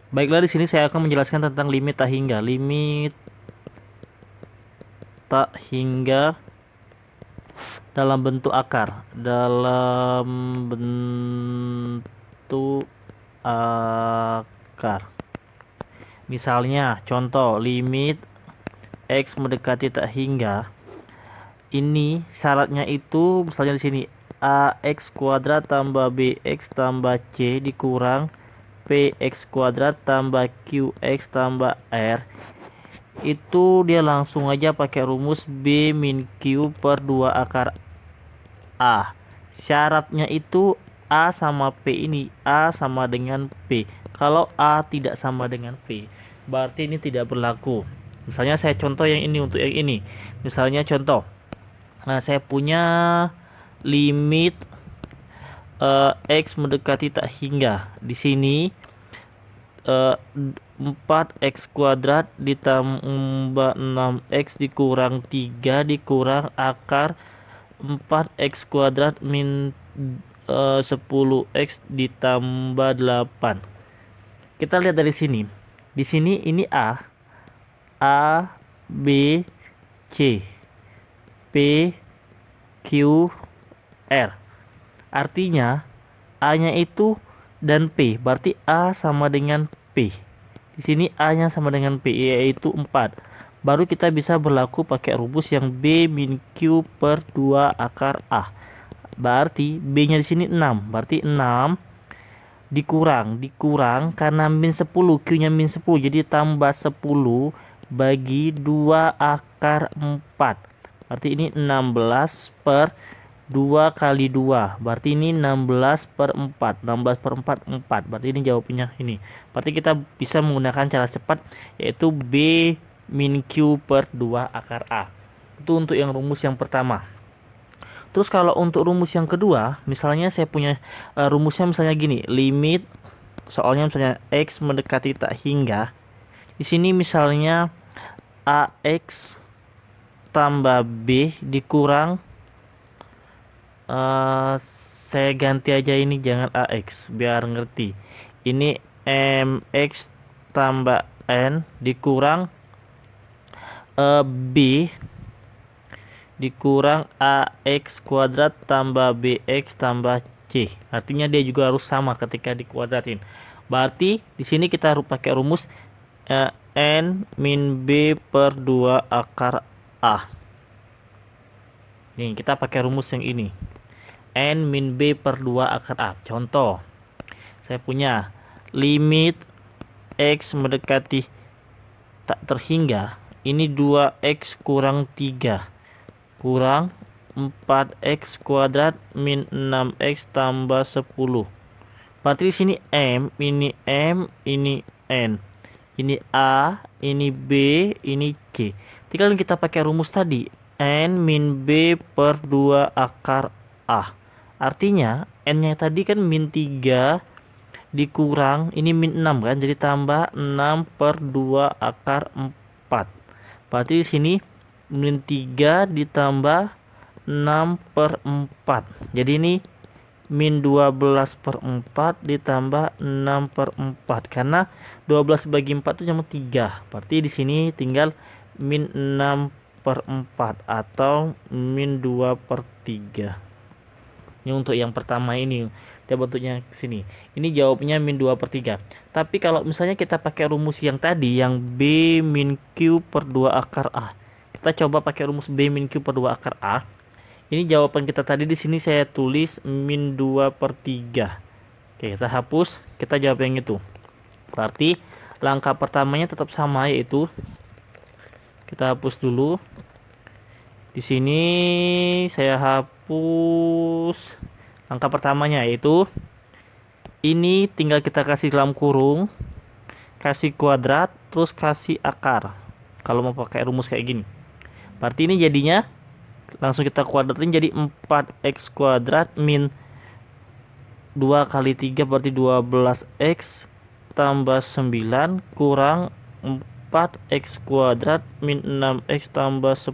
Baiklah, di sini saya akan menjelaskan tentang limit tak hingga. Limit tak hingga dalam bentuk akar. Dalam bentuk akar. Misalnya, contoh limit X mendekati tak hingga. Ini syaratnya itu misalnya di sini AX kuadrat tambah BX tambah C dikurang PX kuadrat tambah QX tambah R. Itu dia langsung aja pakai rumus B min Q per 2 akar A. Syaratnya itu A sama P ini, A sama dengan P. Kalau A tidak sama dengan P, berarti ini tidak berlaku. Misalnya saya contoh yang ini untuk yang ini. Misalnya contoh, nah saya punya limit X mendekati tak hingga. Di sini 4x kuadrat ditambah 6x dikurang 3 dikurang akar 4x kuadrat min 10x ditambah 8. Kita lihat dari sini. Di sini ini A, B, C, P, Q, R. Artinya A-nya itu dan P, berarti A sama dengan P. Di sini A-nya sama dengan P, yaitu 4. Baru kita bisa berlaku pakai rumus yang B min Q per 2 akar A. Berarti B-nya di sini 6. Berarti 6 dikurang karena min 10, Q-nya min 10. Jadi tambah 10 bagi 2 akar 4. Berarti ini 16 per 2 kali 2. Berarti ini 16 per 4. 16 per 4, 4. Berarti ini jawabnya ini. Berarti kita bisa menggunakan cara cepat, yaitu B min Q per 2 akar A. Itu untuk yang rumus yang pertama. Terus kalau untuk rumus yang kedua, misalnya saya punya rumusnya misalnya gini. Limit, soalnya misalnya X mendekati tak hingga. Di sini misalnya AX tambah B dikurang saya ganti aja ini, jangan AX biar ngerti. Ini MX tambah N dikurang B dikurang AX kuadrat tambah BX tambah C. Artinya dia juga harus sama ketika dikuadratin. Berarti di sini kita harus pakai rumus N min B per 2 akar A. Nih, kita pakai rumus yang ini. N min B per 2 akar A. Contoh, saya punya limit X mendekati tak terhingga. Ini 2X kurang 3 kurang 4X kuadrat min 6X tambah 10. Berarti di sini M, ini N. Ini A, ini B, ini C. Tinggal kita pakai rumus tadi. N min B per 2 akar A. Artinya N-nya tadi kan min 3 dikurang ini min 6 kan, jadi tambah 6 per 2 akar 4. Berarti di sini min 3 ditambah 6 per 4. Jadi ini min 12 per 4 ditambah 6 per 4. Karena 12 bagi 4 itu cuma 3. Berarti di sini tinggal min 6 per 4 atau min 2 per 3. Ini untuk yang pertama ini, dia bentuknya sini. Ini jawabnya min 2 per 3. Tapi kalau misalnya kita pakai rumus yang tadi, yang B min Q per 2 akar A. Kita coba pakai rumus B min Q per 2 akar A. Ini jawaban kita tadi, di sini saya tulis min 2 per 3. Oke, kita hapus, kita jawab yang itu. Berarti langkah pertamanya tetap sama, yaitu kita hapus dulu. Di sini saya hapus langkah pertamanya, yaitu ini tinggal kita kasih dalam kurung, kasih kuadrat, terus kasih akar. Kalau mau pakai rumus kayak gini. Berarti ini jadinya langsung kita kuadratin jadi 4x kuadrat min 2 kali 3 berarti 12x tambah 9 kurang 4x kuadrat min 6x tambah 10.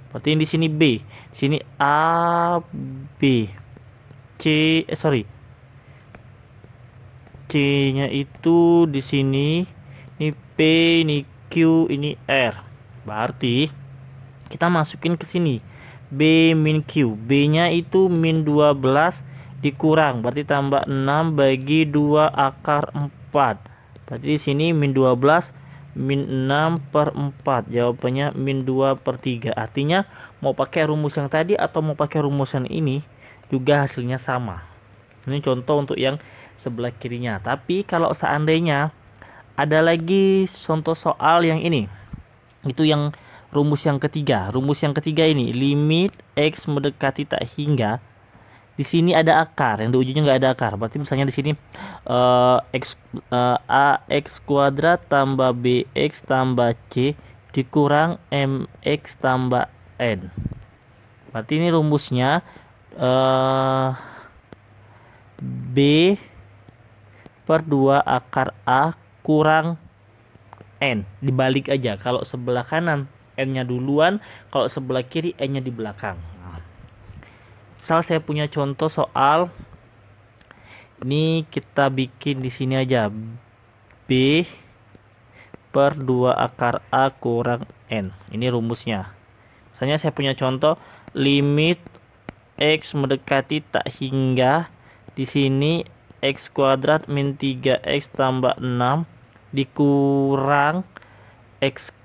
Berarti di sini B, di sini A B C C-nya itu di sini. Ini P, ini Q, ini R. Berarti kita masukin ke sini. B min Q. B-nya itu min 12 dikurang. Berarti tambah 6 bagi 2 akar 4. Berarti di sini min 12 min 6 per 4. Jawabannya min 2 per 3. Artinya mau pakai rumus yang tadi atau mau pakai rumus yang ini juga hasilnya sama. Ini contoh untuk yang sebelah kirinya. Tapi kalau seandainya ada lagi contoh soal yang ini, itu yang rumus yang ketiga. Rumus yang ketiga ini limit x mendekati tak hingga. Di sini ada akar, yang di ujungnya nggak ada akar. Berarti misalnya di sini ax kuadrat tambah bx tambah c dikurang mx tambah n. Berarti ini rumusnya b per 2 akar a kurang n. Dibalik aja. Kalau sebelah kanan n-nya duluan, kalau sebelah kiri n-nya di belakang. Misal saya punya contoh soal ini, kita bikin di sini aja b per 2 akar a kurang n. Ini rumusnya. Misalnya saya punya contoh limit x mendekati tak hingga, di sini x kuadrat min 3x tambah 6 dikurang x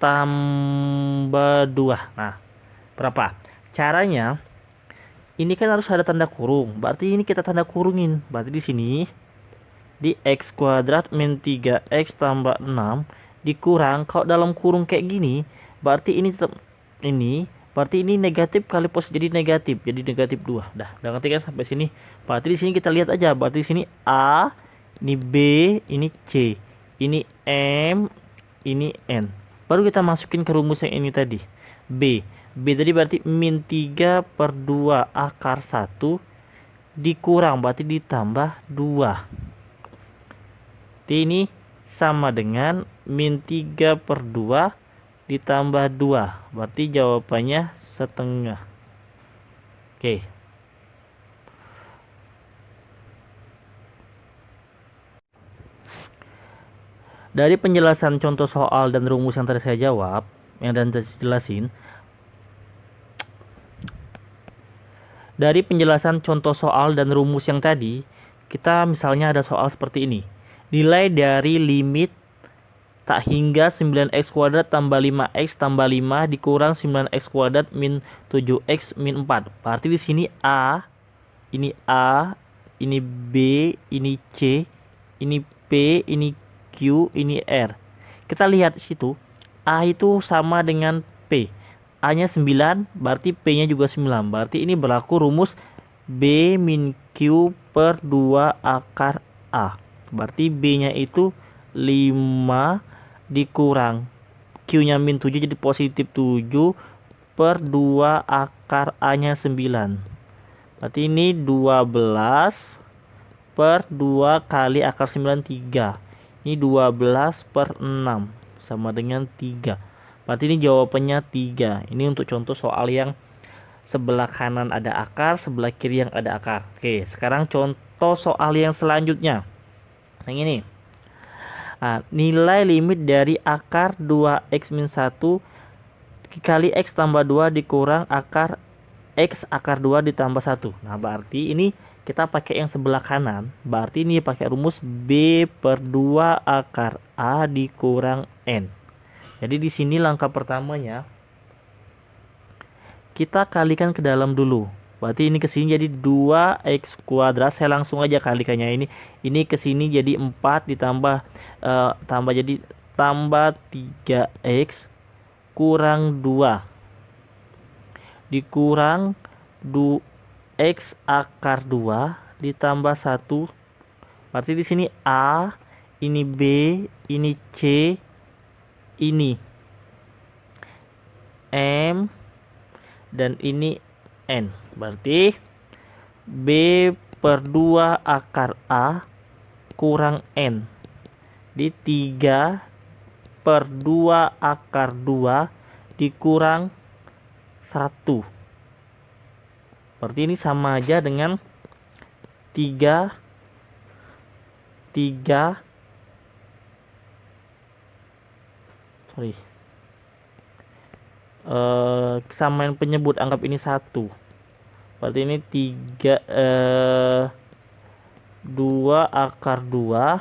tambah 2. Nah, berapa? Caranya ini kan harus ada tanda kurung. Berarti ini kita tanda kurungin. Berarti di sini di x kuadrat min 3x tambah 6 dikurang, kalau dalam kurung kayak gini, berarti ini tetap ini, berarti ini negatif kali positif jadi negatif 2. Dah ngerti kan sampai sini? Berarti di sini kita lihat aja. Berarti di sini A, ini B, ini C, ini M, ini N. Baru kita masukin ke rumus yang ini tadi. B tadi berarti min 3 per 2 akar 1 dikurang, berarti ditambah 2. Ini sama dengan min 3 per 2 ditambah 2. Berarti jawabannya setengah. Oke. Dari penjelasan contoh soal dan rumus yang tadi saya jawab, yang dan jelasin, dari penjelasan contoh soal dan rumus yang tadi, kita misalnya ada soal seperti ini. Nilai dari limit tak hingga 9x kuadrat tambah 5x tambah 5 dikurang 9x kuadrat min 7x min 4. Berarti di sini A, ini B, ini C, ini P, ini Q, ini R. Kita lihat situ, A itu sama dengan P. A-nya 9, berarti P-nya juga 9. Berarti ini berlaku rumus B min Q per 2 akar A. Berarti B-nya itu 5 dikurang Q-nya min 7 jadi positif 7 per 2 akar A-nya 9. Berarti ini 12 per 2 kali akar 9, 3. Ini 12 per 6 sama dengan 3. Berarti ini jawabannya 3. Ini untuk contoh soal yang sebelah kanan ada akar, sebelah kiri yang ada akar. Oke, sekarang contoh soal yang selanjutnya. Yang ini. Nah, nilai limit dari akar 2x min 1 kali x tambah 2 dikurang akar x akar 2 ditambah 1. Nah, berarti ini kita pakai yang sebelah kanan. Berarti ini pakai rumus B per 2 akar A dikurang N. Jadi di sini langkah pertamanya kita kalikan ke dalam dulu. Berarti ini ke sini jadi 2x kuadrat. Saya langsung aja kalikannya ini. Ini ke sini jadi 4 ditambah jadi tambah 3x kurang 2 dikurang 2x akar 2 ditambah 1. Berarti di sini A, ini B, ini C, ini M, dan ini N. Berarti B per 2 akar A kurang N di 3 per 2 akar 2 dikurang 1. Berarti ini sama aja dengan 3 3 kesamaan penyebut, anggap ini 1. Berarti ini 2 akar 2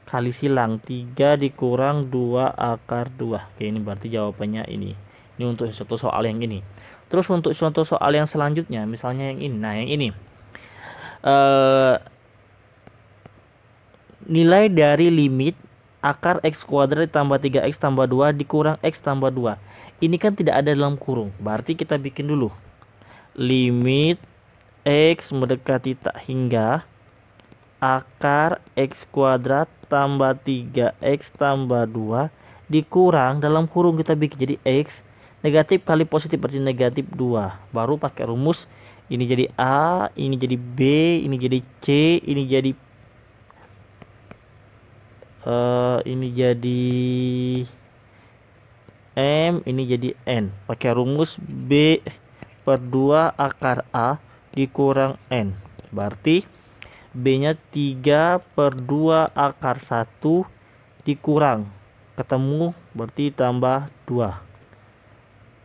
kali silang 3 dikurang 2 akar 2. Oke, ini berarti jawabannya ini. Ini untuk contoh soal yang ini. Terus untuk contoh soal yang selanjutnya, misalnya yang ini. Nah, yang ini. Nilai dari limit akar x kuadrat ditambah 3x tambah 2 dikurang x tambah 2. Ini kan tidak ada dalam kurung. Berarti kita bikin dulu. Limit x mendekati tak hingga akar x kuadrat tambah 3x tambah 2 dikurang, dalam kurung kita bikin jadi x negatif kali positif berarti negatif 2. Baru pakai rumus ini jadi A, ini jadi B, ini jadi C, ini jadi M, ini jadi N. Pakai rumus B per 2 akar A dikurang N. Berarti B-nya 3 per 2 akar 1 dikurang. Ketemu berarti tambah 2.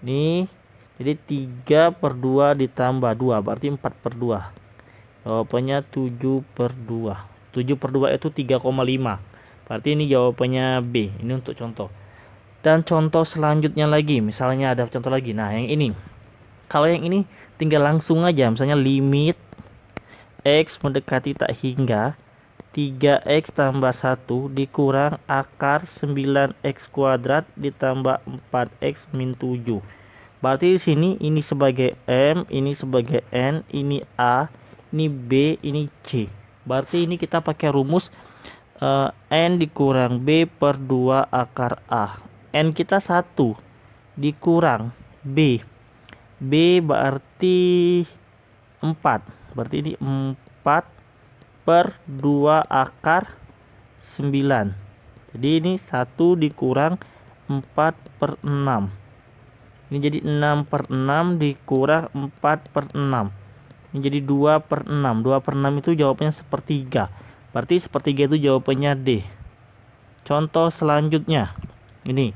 Ini jadi 3 per 2 ditambah 2. Berarti 4 per 2. Jawabannya 7 per 2. 7 per 2 itu 3,5. Berarti ini jawabannya B. Ini untuk contoh. Dan contoh selanjutnya lagi, misalnya ada contoh lagi. Nah, yang ini. Kalau yang ini tinggal langsung aja, misalnya limit x mendekati tak hingga 3x tambah 1 dikurang akar 9x kuadrat ditambah 4x min 7. Berarti di sini ini sebagai M, ini sebagai N, ini A, ini B, ini C. Berarti ini kita pakai rumus N dikurang B per 2 akar A. N kita 1 dikurang B. B berarti 4. Berarti ini 4 per 2 akar 9. Jadi ini 1 dikurang 4 per 6. Ini jadi 6 per 6 dikurang 4 per 6. Ini jadi 2 per 6. 2 per 6 itu jawabannya sepertiga. Berarti sepertiga itu jawabannya D. Contoh selanjutnya. Ini.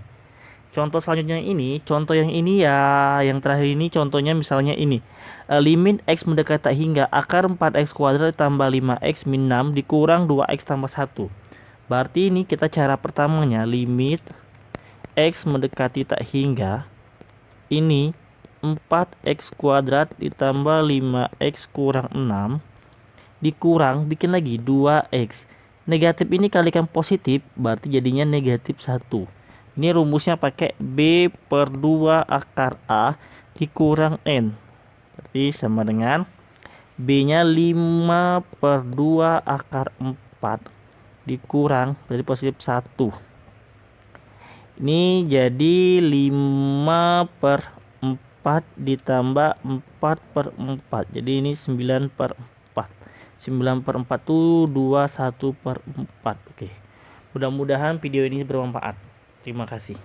Contoh selanjutnya ini. Contoh yang ini ya. Yang terakhir ini contohnya misalnya ini. Limit x mendekati tak hingga akar 4x kuadrat tambah 5x min 6 dikurang 2x tambah 1. Berarti ini kita cara pertamanya. Limit x mendekati tak hingga. Ini 4x kuadrat ditambah 5x kurang 6 dikurang, bikin lagi 2x. Negatif ini kalikan positif, berarti jadinya negatif 1. Ini rumusnya pakai B per 2 akar A dikurang N. Berarti sama dengan B-nya 5 per 2 akar 4 dikurang, dari positif 1. Ini jadi 5 per 4 ditambah 4 per 4. Jadi ini 9 per 4. 9 per 4 itu 21 per 4. Oke. Mudah-mudahan video ini bermanfaat. Terima kasih.